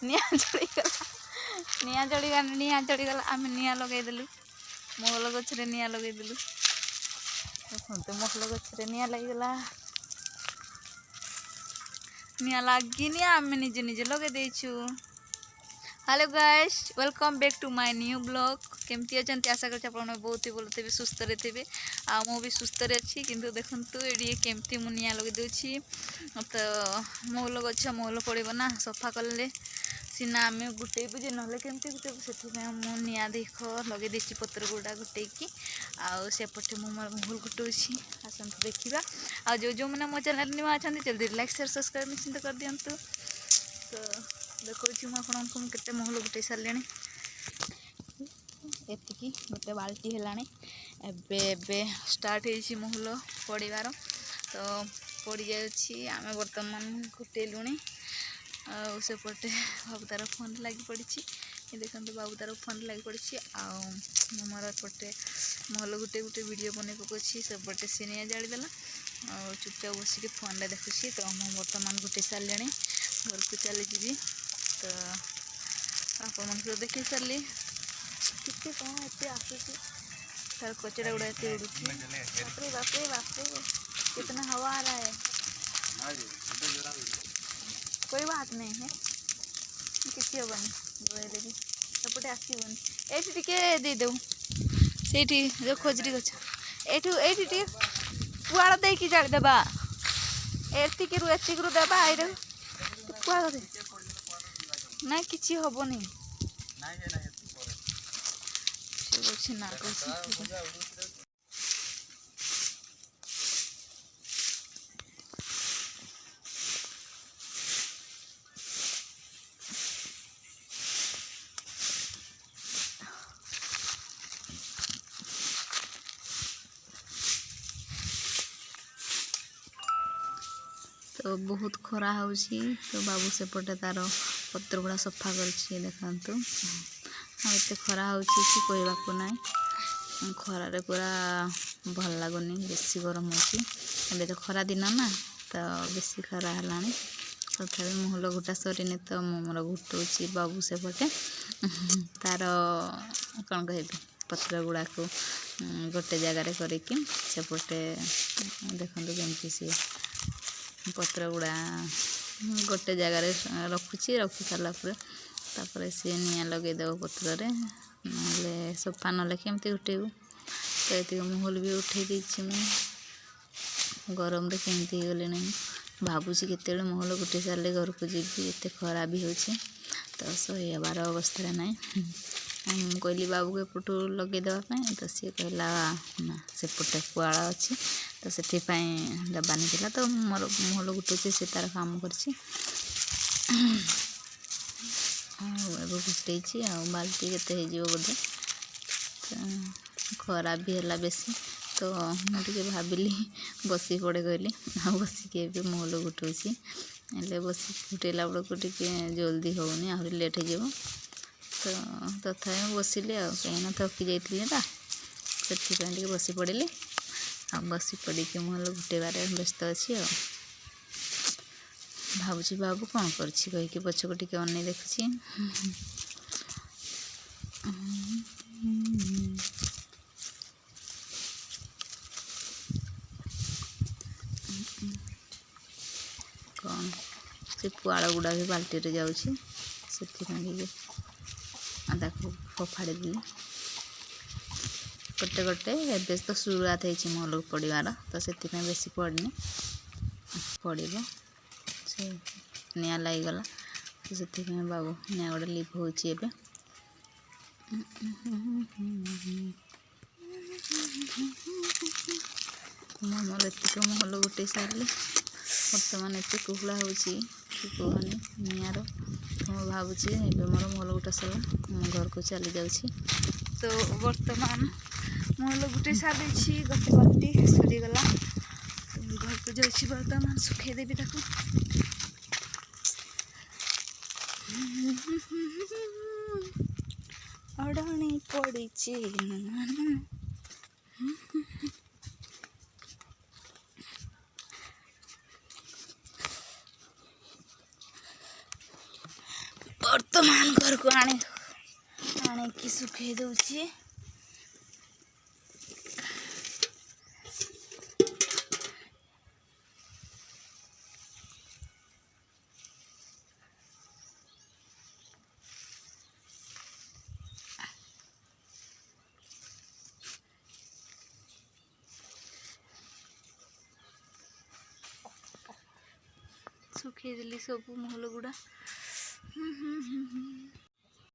निआ चढ़ीगला आम निआ लगेदेलु महल गचरे निआ लगेदेलु देखते महल गचरे निआ लगीगला निआ लगिनी आम निजे निजे लगे देचु। Hello guys welcome back to my new blog केमती अच्छा आशा कर बहुत ही भल थे सुस्थ थे आ भी सुस्थ अच्छी किंतु देखु ये केमती मु निआ लगे दूसरी तो महल गच महल पड़े ना सफा कले सीना आम गुटेबू जे ना केमती गुटेबू से निआ देख लगे देसी पत्र गुड़ा गुटेकी आसेपटे मु महल गुटौची आसतु देखा आ जो मैंने मो चैनल नुआ अच्छा जल्दी लाइक शेयर सब्सक्राइब निश्चिंत कर दिंतु। तो देखो मुझे केते महल गुटे सारे एतिकी गोटे बाल्टी है स्टार्ट हो महल पड़ार तो पड़ जाए आम बर्तमान गुटेलुणी आसेपटे बाबू तार फोन लगी पड़ी देखते बाबू तार फोन लगी पड़ी आमर एपटे महल गुटे गुटे वीडियो बन पकाची सेपटे सी नहीं जाड़देला और चुपचाप बसिक फोन देखुची तो मुझे बर्तमान गुटे सारे घर को चली जी तो आप मन देखी सारे कितने कौन एत आसूसी तार कचरा गुड़ा एत उड़ूसी बापरे बापरे बापरे कितना हवा आ रहा है कोई बात नहीं है किसी हेनी गोले भी सेपटे आसबनी ये देदेव से जो खोजरी गछ ये पुआड़ देकी जादेबा एतिकू देबा पुआड़ दे ना किसी हेनी ना तो बहुत खरा होची तो बाबू सेपटे तार पत्र गुड़ा सफा कर देखु आते खरा होची कि कहवाक ना खरारे पूरा भल लगुनि बेसी गरम हो तो खरा दिन ना तो बेसी खरा है तथा महल गुटा सरीनी तो मोर गुटौची बाबू सेपटे तार कौन कह पत्र गुड़ा को गोटे जगार करके सेपटे देखते जमी सी पत्र गुड़ा गोटे जगार रखुची रखी सारापर सी निआ लगेदेव पत्र ना सफा ना केमती उठेबू तो ये महल भी उठे देती गरम केमती गले नहीं भावुँ केत महल गुटे सारे घर को जी एत खरा भी हो तो सही हबार अवस्था ना कहली बाबू के एपटू लगे देवाई तो सी कहला ना सेपटे पुआड़ अच्छी तो से देवानी था तो मोर महल गुटुचे से तार काम कर गुटे बाल्टी के बोधे खरा भी है बेसी तो मुझे भाविली बसी पड़े कहली बसिक महल गुटौची बस गुटेला बेलू टे जल्दी होनी आहरी लेट हो तो तथा बसिली कहीं थकी जाइए से बसी पड़े आ बसी पड़ी महल गुटेबार व्यस्त अच्छी भावुँ बाबू कौन कर पछक टे अन देखुची कौन से पुआड़ गुड़ा भी बाल्टी रे जाऊँगी से फोफाड़ी देली गोटे गोटे एवं तो शुरुआत हो महल पड़ार तो से बेसी पड़नी पड़ से निआ लगिगला तो से बाबू निआ गोटे लिप हो महल एतिक महल गुटे सारे बर्तमान एत कुहला होची कहनी निआर तो मैं भावुँ ए मोर महल गुटा सारा मो घर को चली जाऊँगी तो बर्तमान महल गुटे सारी गोटे बाल्टी सरीगला घर को जाऊँगी बर्तमान सुखे देवी ताको अड़ाणी पड़ी ବର୍ତ୍ତମାନ ଘରକୁ ଆଣିକି ଶୁଖେଇ ଦଉଛି। ଶୁଖେଇ ଦେଲି ସବୁ ମହଲ ଗୁଡ଼ା।